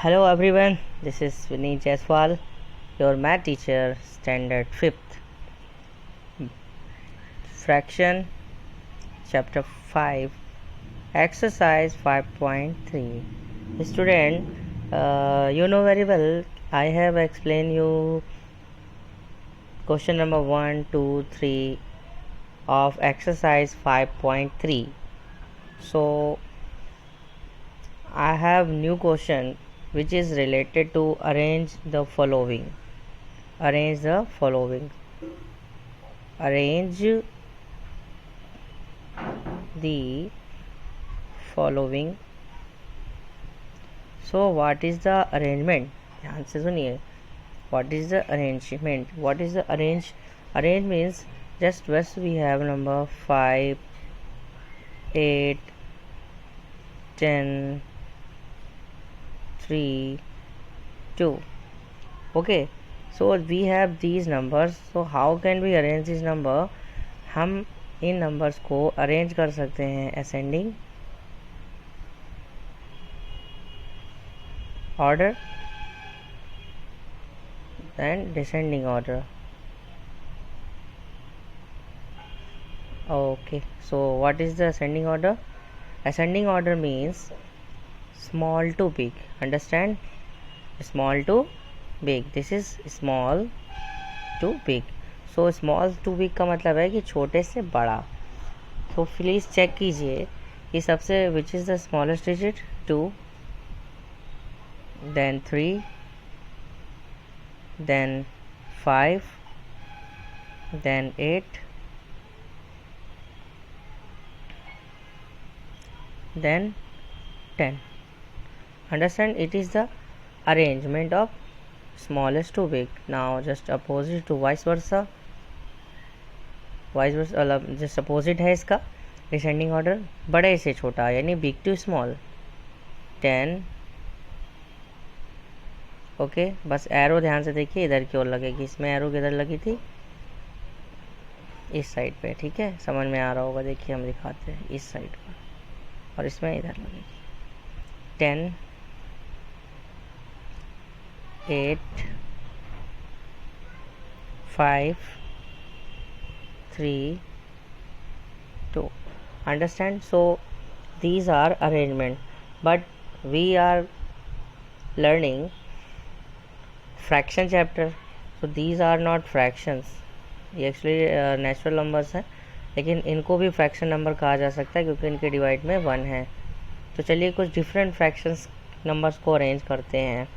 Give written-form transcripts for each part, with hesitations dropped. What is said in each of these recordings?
Hello everyone, this is Vineet Jaiswal, your math teacher, standard 5th. Fraction, chapter 5, exercise 5.3. Student, you know very well, I have explained you question number 1, 2, 3 of exercise 5.3. So, I have new question which is related to arrange the following. Arrange the following. Arrange the following. So what is the arrangement? ध्यान से सुनिए. What is the arrangement? What is the arrange? Arrange means just we have number 5, 8, 10, 3, 2. Okay, so we have these numbers. So how can we arrange this number? हम इन numbers को arrange कर सकते हैं ascending order and descending order. Okay, so what is the ascending order? Ascending order means small to big. Understand? Small to big. This is small to big. So small to big का मतलब है कि छोटे से बड़ा. तो please check कीजिए कि सबसे which is the smallest digit? 2, then 3, then 5, then 8, then 10. Understand? It is the arrangement of smallest to big. Now just opposite to vice versa. Just opposite है इसका डिसेंडिंग ऑर्डर, बड़े से छोटा यानी बिग टू स्मॉल. 10. ओके, बस arrow ध्यान से देखिए इधर की ओर लगेगी. इसमें एरो किधर लगी थी? इस साइड पे. ठीक है, समझ में आ रहा होगा. देखिए हम दिखाते हैं इस साइड पर, और इसमें इधर लगेगी. 10, 8, 5, 3, 2. Understand? So these are arrangement, but we are learning fraction chapter, so these are not fractions. ये एक्चुअली नेचुरल नंबर्स हैं, लेकिन इनको भी फ्रैक्शन नंबर कहा जा सकता है क्योंकि इनके डिवाइड में 1 है. तो चलिए कुछ डिफरेंट फ्रैक्शंस नंबर्स को अरेंज करते हैं.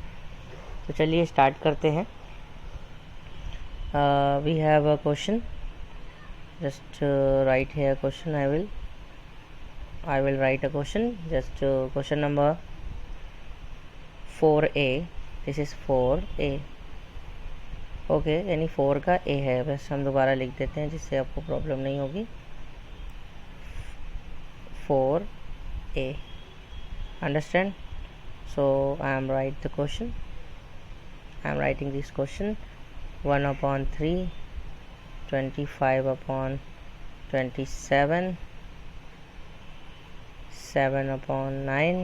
तो चलिए स्टार्ट करते हैं. We have a question. Just write here question. I will write a question. Just question number 4a. This is 4a. Okay, यानी 4 का a है. बस हम दोबारा लिख देते हैं जिससे आपको प्रॉब्लम नहीं होगी. 4a. Understand? So I am write the question. I am writing this question. 1/3, 25/27, 7/9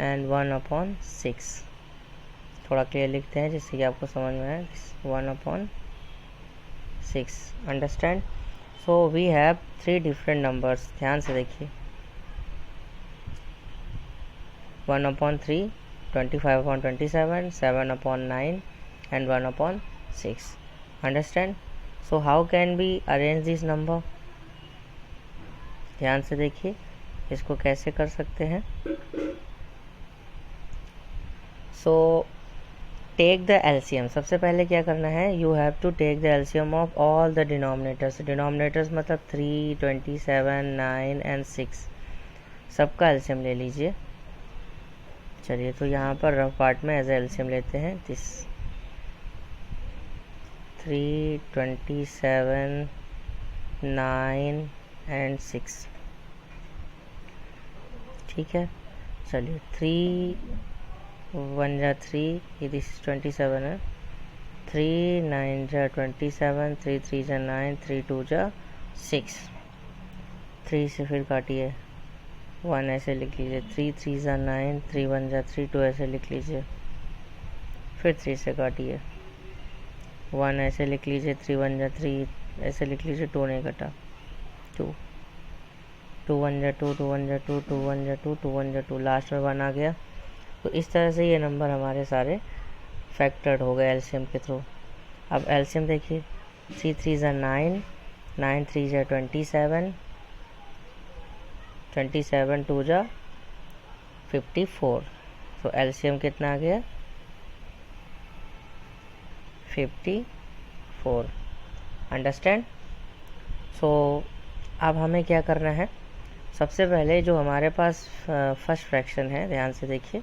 and 1/6. थोड़ा क्लियर लिखते हैं जिससे कि आपको समझ में आए. 1/6. Understand? So we have 3 different numbers. ध्यान से देखिए. 1/3, 25/27, 7/9 and 1/6. Understand? So how can we arrange this number? ध्यान से देखिए इसको कैसे कर सकते हैं. So take the LCM. सबसे पहले क्या करना है? You have to take the LCM of all the denominators. Denominators मतलब 3, 27, 9 and 6. सबका LCM ले लीजिए. चलिए, तो यहाँ पर रफ पार्ट में एज LCM लेते हैं. This 3, 27, 9 and 6. ठीक है, चलिए. 3 1 जा 3, ये दिस 27 है. 3 9 जा 27, 3 3 जा 9, 3 2 जा 6. 3 से फिर काटिए 1 ऐसे लिख लीजिए, 3 3 ज़ा 9, 3 1 ज़ा 3, 2 ऐसे लिख लीजिए, फिर 3 से काटिए, 1 ऐसे लिख लीजिए, 3 1 ज़ा 3 ऐसे लिख लीजिए, 2 नहीं कटा, 2 2 1 ज़ा 2, 2 1 ज़ा 2, 2 1 ज़ा 2, 2 1 ज़ा 2, लास्ट में 1 आ गया। तो इस तरह से ये नंबर हमारे सारे फैक्टर्ड हो गए एलसीएम के थ्रू। अब एलसीएम देखिए, 3 3 ज़ा 9, 9 3 ज़ा 27, 27 2 ज़ा 54। तो एलसीएम कितना आ गया, 54। अंडरस्टैंड। सो अब हमें क्या करना है, सबसे पहले जो हमारे पास फर्स्ट फ्रैक्शन है, ध्यान से देखिए,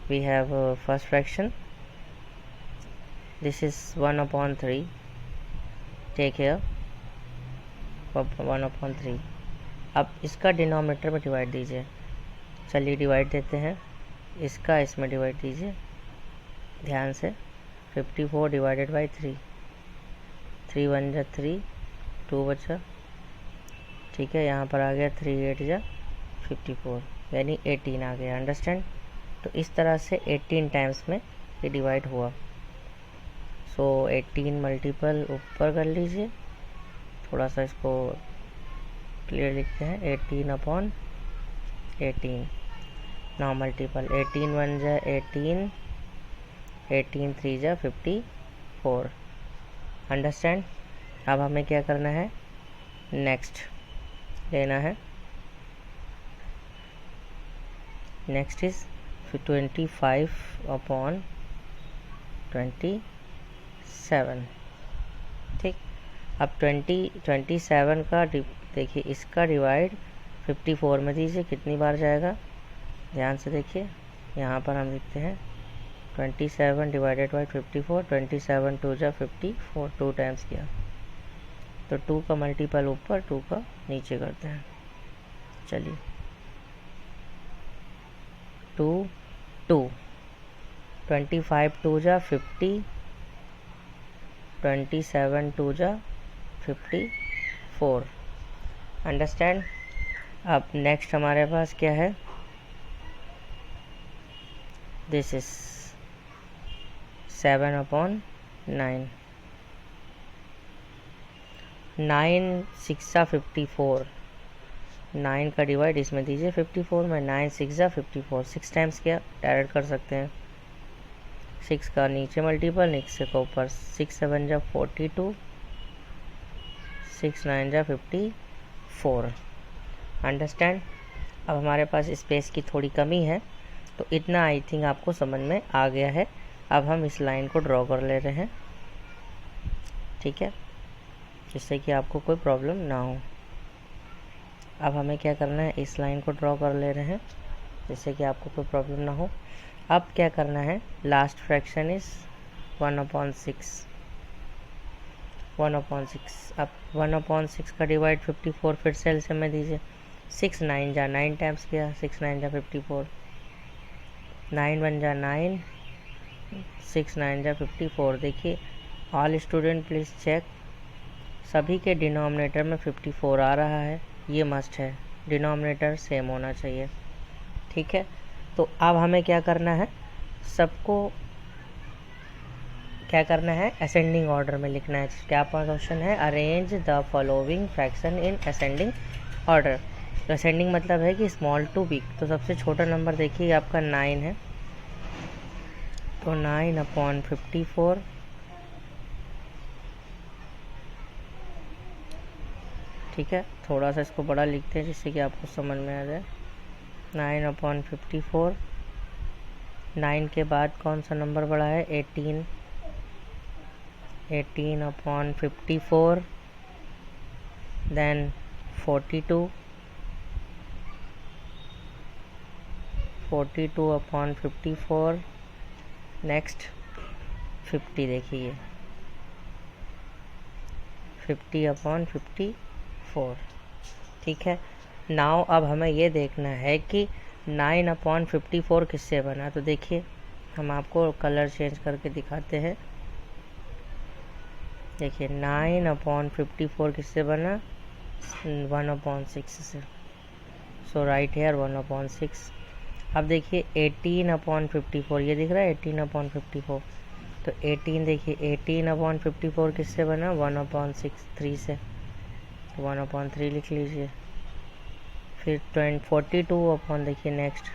we have first fraction, this is 1/3, take care, 1/3। अब इसका डिनोमिनेटर में डिवाइड दीजिए, चलिए डिवाइड देते हैं, इसका इसमें डिवाइड दीजिए ध्यान से, 54 डिवाइडेड बाई 3, 3 1 ज़ा 3, 2 बचा, ठीक है, यहाँ पर आ गया 3 8 ज़ा 54, यानी 18 आ गया। अंडरस्टैंड। तो इस तरह से 18 टाइम्स में ये डिवाइड हुआ। सो 18 मल्टीपल ऊपर कर लीजिए, थोड़ा सा इसको क्लियर लिखते हैं, 18/18, नाउ मल्टीपल, 18 1 ज़ा 18, 18 3 ज़ा 54। अंडरस्टैंड। अब हमें क्या करना है, नेक्स्ट लेना है, नेक्स्ट इज 25/27, ठीक। अब 27 का देखिए, इसका डिवाइड 54 में दीजिए, कितनी बार जाएगा, ध्यान से देखिए, यहाँ पर हम लिखते हैं 27 डिवाइडेड बाई 54, 27 2 ज़ा 54, 2 टाइम्स किया, तो 2 का मल्टीपल ऊपर, 2 का नीचे करते हैं, चलिए 2 2, 25 2 ज़ा 50, 27 2 ज़ा 54। अंडरस्टैंड। अब नेक्स्ट हमारे पास क्या है, दिस इज 7/9, 9 6 ज़ा 54, 9 का डिवाइड इसमें दीजिए 54 में, 9 6 ज़ा 54, 6 टाइम्स क्या डायरेक्ट कर सकते हैं, 6 का नीचे मल्टीपल, 6 का ऊपर, 6 7 ज़ा 42, 6 9 ज़ा 54। अंडरस्टैंड। अब हमारे पास स्पेस की थोड़ी कमी है, तो इतना आई थिंक आपको समझ में आ गया है। अब हम इस लाइन को ड्रॉ कर ले रहे हैं, ठीक है, जिससे कि आपको कोई प्रॉब्लम ना हो। अब हमें क्या करना है, इस लाइन को ड्रॉ कर ले रहे हैं, जिससे कि आपको कोई प्रॉब्लम ना हो। अब क्या करना है, लास्ट फ्रैक्शन इज 1/6, 1/6। अब 1/6 का डिवाइड 54 फिर से एलसीएम में दीजिए, 6 9 ज़ा 9 टाइम्स किया, 6 9 ज़ा 54, 9 1 ज़ा 9, 6 9 ज़ा 54। देखिए ऑल स्टूडेंट प्लीज़ चेक, सभी के डिनोमिनेटर में 54 आ रहा है, ये मस्ट है, डिनोमिनेटर सेम होना चाहिए, ठीक है। तो अब हमें क्या करना है, सबको क्या करना है, असेंडिंग ऑर्डर में लिखना है। क्या क्वेश्चन है, arrange the following fraction in ascending order. तो असेंडिंग मतलब है कि स्मॉल टू बिग। तो सबसे छोटा नंबर देखिए आपका 9 है, तो 9/54, ठीक है, थोड़ा सा इसको बड़ा लिखते हैं जिससे कि आपको समझ में आ जाए, 9/54, 9 के बाद कौन सा नंबर बड़ा है, 18, 18/54, देन 42, 42/54, नेक्स्ट 50, देखिए 50/54, ठीक है। नाउ अब हमें ये देखना है कि 9/54 किससे बना। तो देखिए हम आपको कलर चेंज करके दिखाते हैं, देखिए 9/54 किससे बना, 1/6 से। सो राइट हेयर 1/6। अब देखिए 18/54, ये दिख रहा है 18/54। तो 18 देखिए 18/54 किससे बना, 1/6 3 से, 1/3 लिख लीजिए। फिर 42 देखिए नेक्स्ट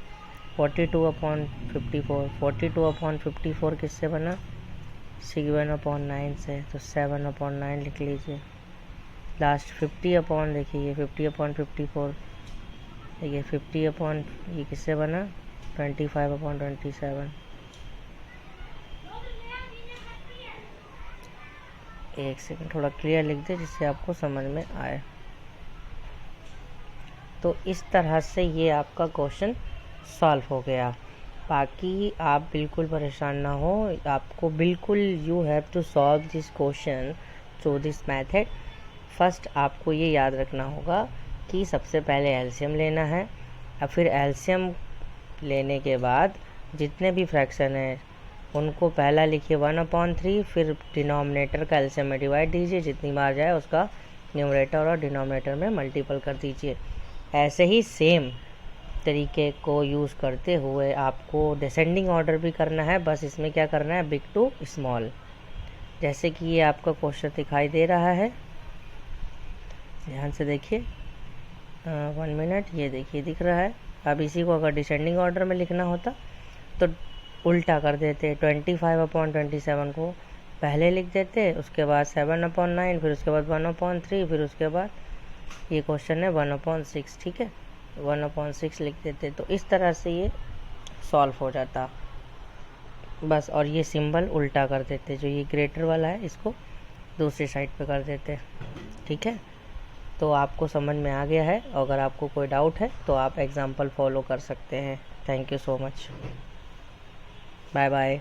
42/54, 42/54 किससे बना, 7/9 से, तो 7/9 लिख लीजिए। लास्ट 50 देखिए ये 50/54, ये 50 ये किससे बना, 25/27। एक सेकंड थोड़ा क्लियर लिख दे जिससे आपको समझ में आए। तो इस तरह से ये आपका क्वेश्चन सॉल्व हो गया। बाकी आप बिल्कुल परेशान ना हो, आपको बिल्कुल you have to solve this question through this method. First आपको ये याद रखना होगा कि सबसे पहले एलसीएम लेना है, और फिर एलसीएम लेने के बाद जितने भी फ्रैक्शन है उनको पहला लिखिए 1/3, फिर डिनोमिनेटर का एलसीएम में डिवाइड दीजिए, जितनी बार जाए उसका न्यूमरेटर और डिनोमिनेटर में मल्टीपल कर दीजिए। ऐसे ही सेम तरीके को यूज़ करते हुए आपको डिसेंडिंग ऑर्डर भी करना है, बस इसमें क्या करना है, बिग टू स्मॉल। जैसे कि ये आपका क्वेश्चन दिखाई दे रहा है, ध्यान से देखिए, 1 मिनट, ये देखिए दिख रहा है। अब इसी को अगर डिसेंडिंग ऑर्डर में लिखना होता तो उल्टा कर देते, 25/27 को पहले लिख देते, उसके बाद 7/9, फिर उसके बाद 1/3, फिर उसके बाद ये क्वेश्चन है 1/6, ठीक है, 1/6 लिख देते। तो इस तरह से ये सॉल्व हो जाता बस। और ये सिंबल उल्टा कर देते, जो ये ग्रेटर वाला है इसको दूसरी साइड पे कर देते, ठीक है। तो आपको समझ में आ गया है। अगर आपको कोई डाउट है तो आप एग्जाम्पल फॉलो कर सकते हैं। Thank you so much, bye bye.